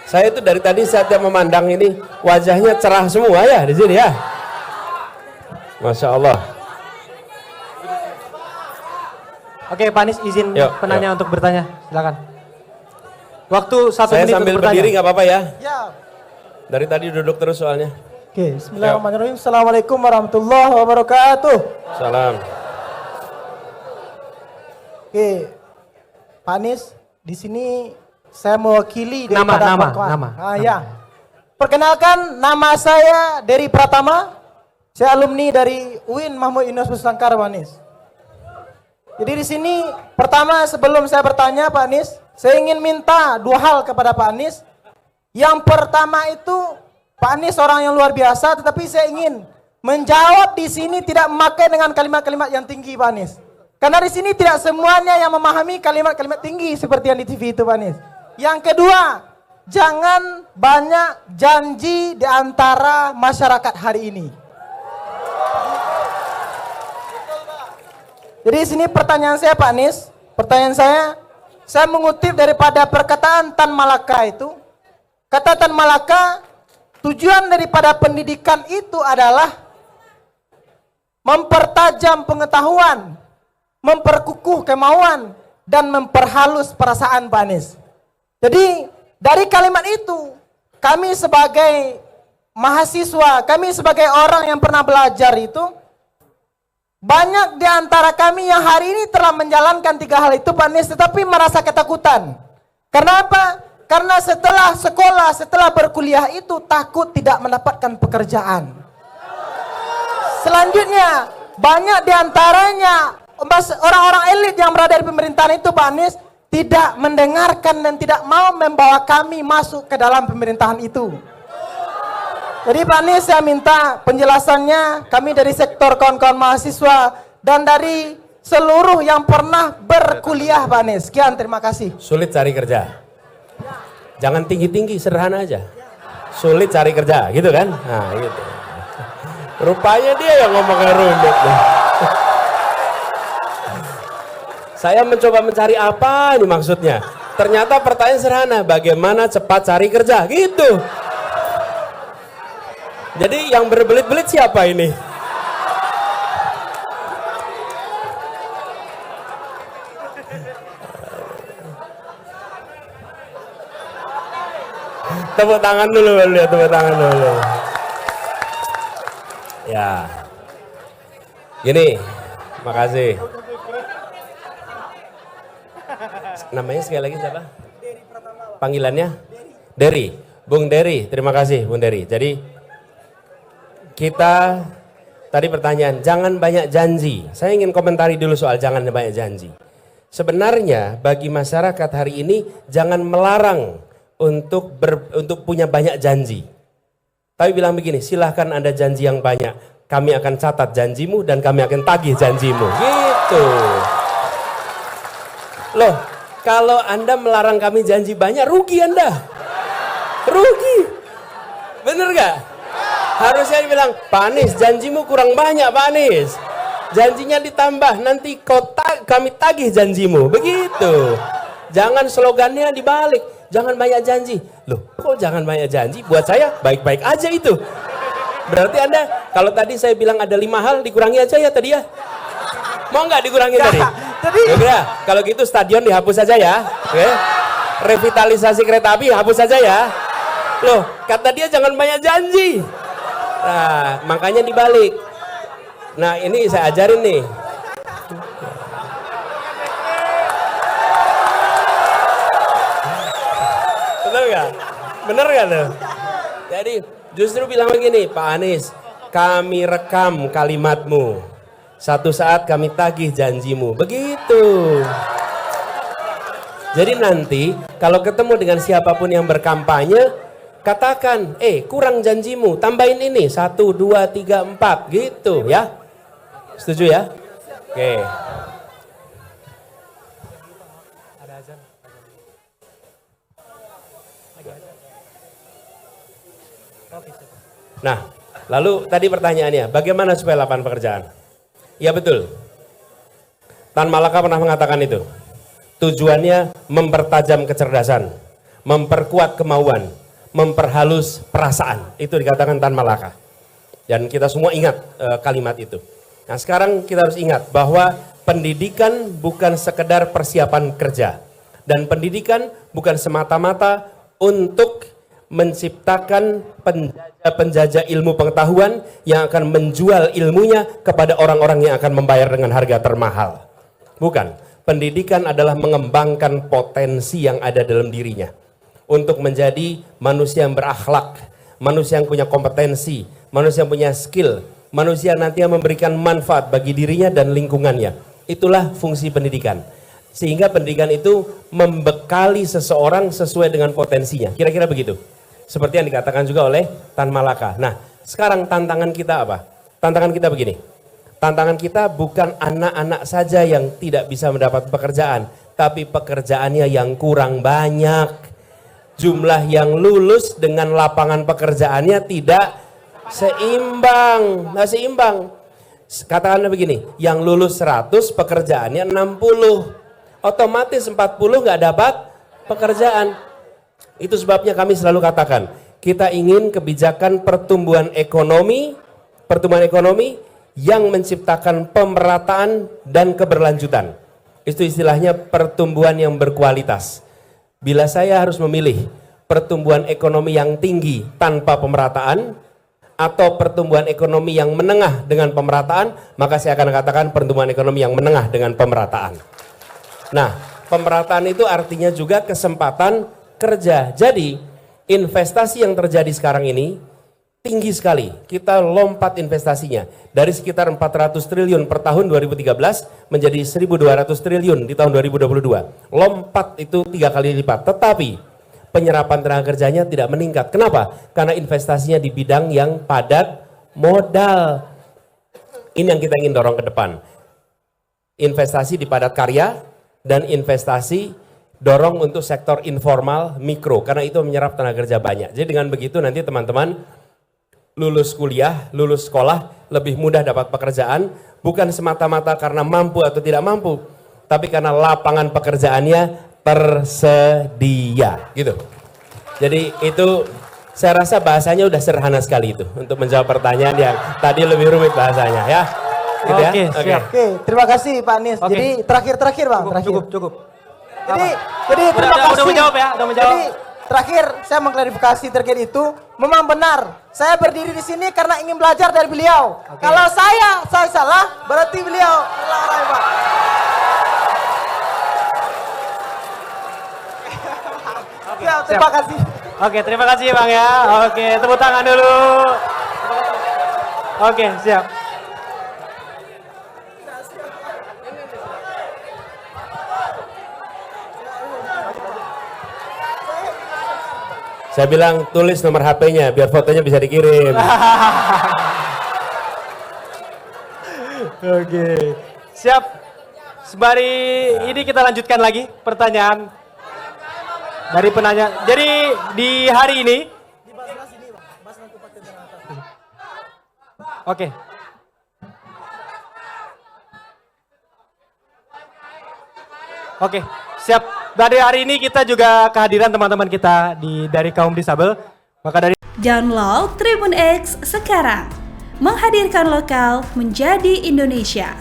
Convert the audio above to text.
Saya itu dari tadi saat memandang ini wajahnya cerah semua ya di sini ya. Masya Allah. Oke, Pak Anies izin penanya untuk bertanya, silakan. Waktu 1 Saya menit sambil untuk bertanya. berdiri nggak apa-apa ya? Ya. Dari tadi duduk terus soalnya. Oke, bismillahirrahmanirrahim. Assalamualaikum warahmatullahi wabarakatuh. Salam. Oke, Pak Anies, di sini saya mewakili Nama. Ya. Perkenalkan, nama saya Dery Pratama. Saya alumni dari UIN Mahmud Yunus Nusantara, Pak Anies. Jadi di sini pertama sebelum saya bertanya Pak Anies, saya ingin minta 2 hal kepada Pak Anies. Yang pertama itu Pak Anies orang yang luar biasa, tetapi saya ingin menjawab di sini tidak memakai dengan kalimat-kalimat yang tinggi, Pak Anies. Karena di sini tidak semuanya yang memahami kalimat-kalimat tinggi seperti yang di TV itu, Pak Anies. Yang kedua, jangan banyak janji di antara masyarakat hari ini. Jadi di sini pertanyaan saya, Pak Anies, pertanyaan saya mengutip daripada perkataan Tan Malaka itu. Kata Tan Malaka, tujuan daripada pendidikan itu adalah mempertajam pengetahuan, memperkukuh kemauan, dan memperhalus perasaan, Pak Anies. Jadi dari kalimat itu, kami sebagai mahasiswa, kami sebagai orang yang pernah belajar itu, banyak di antara kami yang hari ini telah menjalankan 3 hal itu, Pak Anies, tetapi merasa ketakutan. Karena apa? Karena setelah sekolah, setelah berkuliah itu takut tidak mendapatkan pekerjaan. Selanjutnya, banyak di antaranya orang-orang elit yang berada di pemerintahan itu, Pak Anies, tidak mendengarkan dan tidak mau membawa kami masuk ke dalam pemerintahan itu. Jadi Pak Anies, saya minta penjelasannya, kami dari sektor kawan-kawan mahasiswa dan dari seluruh yang pernah berkuliah, Pak Anies. Sekian, terima kasih. Sulit cari kerja. Jangan tinggi-tinggi, sederhana aja. Sulit cari kerja, gitu kan? Nah, gitu. Rupanya dia yang ngomongnya rumit. Saya mencoba mencari apa ini maksudnya. Ternyata pertanyaan sederhana, bagaimana cepat cari kerja, gitu. Jadi yang berbelit-belit siapa ini? Tepuk tangan dulu, lihat tepuk tangan dulu. Ya. Gini, makasih. Namanya sekali lagi siapa? Panggilannya? Dery. Bung Dery, terima kasih Bung Dery. Jadi kita tadi pertanyaan, jangan banyak janji. Saya ingin komentari dulu soal jangan banyak janji. Sebenarnya bagi masyarakat hari ini jangan melarang untuk punya banyak janji. Tapi bilang begini, silahkan Anda janji yang banyak. Kami akan catat janjimu dan kami akan tagih janjimu. Gitu. Loh, kalau Anda melarang kami janji banyak, rugi Anda. Rugi. Bener gak? Harusnya dibilang, Pak Anies janjimu kurang banyak Pak Anies. Janjinya ditambah, nanti kami tagih janjimu. Begitu. Jangan slogannya dibalik. Jangan banyak janji. Loh, kok jangan banyak janji? Buat saya baik-baik aja itu. Berarti Anda, kalau tadi saya bilang ada 5 hal, dikurangi aja ya tadi ya. Mau nggak dikurangi tadi? Ya, kalau gitu stadion dihapus saja ya. Oke. Revitalisasi kereta api hapus saja ya. Loh, kata dia jangan banyak janji. Nah, makanya dibalik. Nah, ini saya ajarin nih. Bener gak? Bener gak tuh? Jadi justru bilang begini, Pak Anies, kami rekam kalimatmu. Satu saat kami tagih janjimu. Begitu. Jadi nanti kalau ketemu dengan siapapun yang berkampanye, katakan, kurang janjimu, tambahin ini, 1, 2, 3, 4, gitu ya. Setuju ya? Oke. Nah, lalu tadi pertanyaannya, bagaimana supaya lapangan pekerjaan? Ya betul. Tan Malaka pernah mengatakan itu. Tujuannya mempertajam kecerdasan, memperkuat kemauan, memperhalus perasaan. Itu dikatakan Tan Malaka. Dan kita semua ingat kalimat itu. Nah sekarang kita harus ingat bahwa pendidikan bukan sekedar persiapan kerja. Dan pendidikan bukan semata-mata untuk menciptakan penjajah ilmu pengetahuan yang akan menjual ilmunya kepada orang-orang yang akan membayar dengan harga termahal. Bukan. Pendidikan adalah mengembangkan potensi yang ada dalam dirinya untuk menjadi manusia yang berakhlak, manusia yang punya kompetensi, manusia yang punya skill, manusia nanti yang memberikan manfaat bagi dirinya dan lingkungannya. Itulah fungsi pendidikan. Sehingga pendidikan itu membekali seseorang sesuai dengan potensinya. Kira-kira begitu. Seperti yang dikatakan juga oleh Tan Malaka. Nah, sekarang tantangan kita apa? Tantangan kita begini. Tantangan kita bukan anak-anak saja yang tidak bisa mendapat pekerjaan, tapi pekerjaannya yang kurang banyak. Jumlah yang lulus dengan lapangan pekerjaannya tidak seimbang, nggak seimbang. Katakanlah begini, yang lulus 100 pekerjaannya 60, otomatis 40 nggak dapat pekerjaan. Itu sebabnya kami selalu katakan, kita ingin kebijakan pertumbuhan ekonomi yang menciptakan pemerataan dan keberlanjutan. Itu istilahnya pertumbuhan yang berkualitas. Bila saya harus memilih pertumbuhan ekonomi yang tinggi tanpa pemerataan atau pertumbuhan ekonomi yang menengah dengan pemerataan, maka saya akan katakan pertumbuhan ekonomi yang menengah dengan pemerataan. Nah, pemerataan itu artinya juga kesempatan kerja. Jadi, investasi yang terjadi sekarang ini tinggi sekali. Kita lompat investasinya dari sekitar 400 triliun per tahun 2013 menjadi 1.200 triliun di tahun 2022. Lompat itu 3 kali lipat. Tetapi penyerapan tenaga kerjanya tidak meningkat. Kenapa? Karena investasinya di bidang yang padat modal. Ini yang kita ingin dorong ke depan. Investasi di padat karya dan investasi dorong untuk sektor informal mikro. Karena itu menyerap tenaga kerja banyak. Jadi dengan begitu nanti teman-teman lulus kuliah, lulus sekolah, lebih mudah dapat pekerjaan, bukan semata-mata karena mampu atau tidak mampu, tapi karena lapangan pekerjaannya tersedia, gitu. Jadi itu saya rasa bahasanya udah sederhana sekali itu untuk menjawab pertanyaan yang tadi lebih rumit bahasanya, ya. Gitu ya? Oke, siap. Oke, terima kasih Pak Anies. Oke. Jadi terakhir Bang, Cukup. Jadi terima kasih. Udah menjawab ya, udah menjawab. Jadi terakhir saya mengklarifikasi terkait itu, memang benar. Saya berdiri di sini karena ingin belajar dari beliau. Oke. Kalau saya salah, berarti beliau salah orang hebat. Siap, terima kasih. Oke, terima kasih Bang ya. Oke, tepuk tangan dulu. Oke, siap. Saya bilang tulis nomor HP-nya biar fotonya bisa dikirim. Oke, siap. Sembari ini kita lanjutkan lagi pertanyaan dari penanya. Jadi di hari ini, oke. Oke, siap. Dari hari ini kita juga kehadiran teman-teman kita dari kaum disabel. Maka dari Download Tribun X sekarang. Menghadirkan lokal menjadi Indonesia.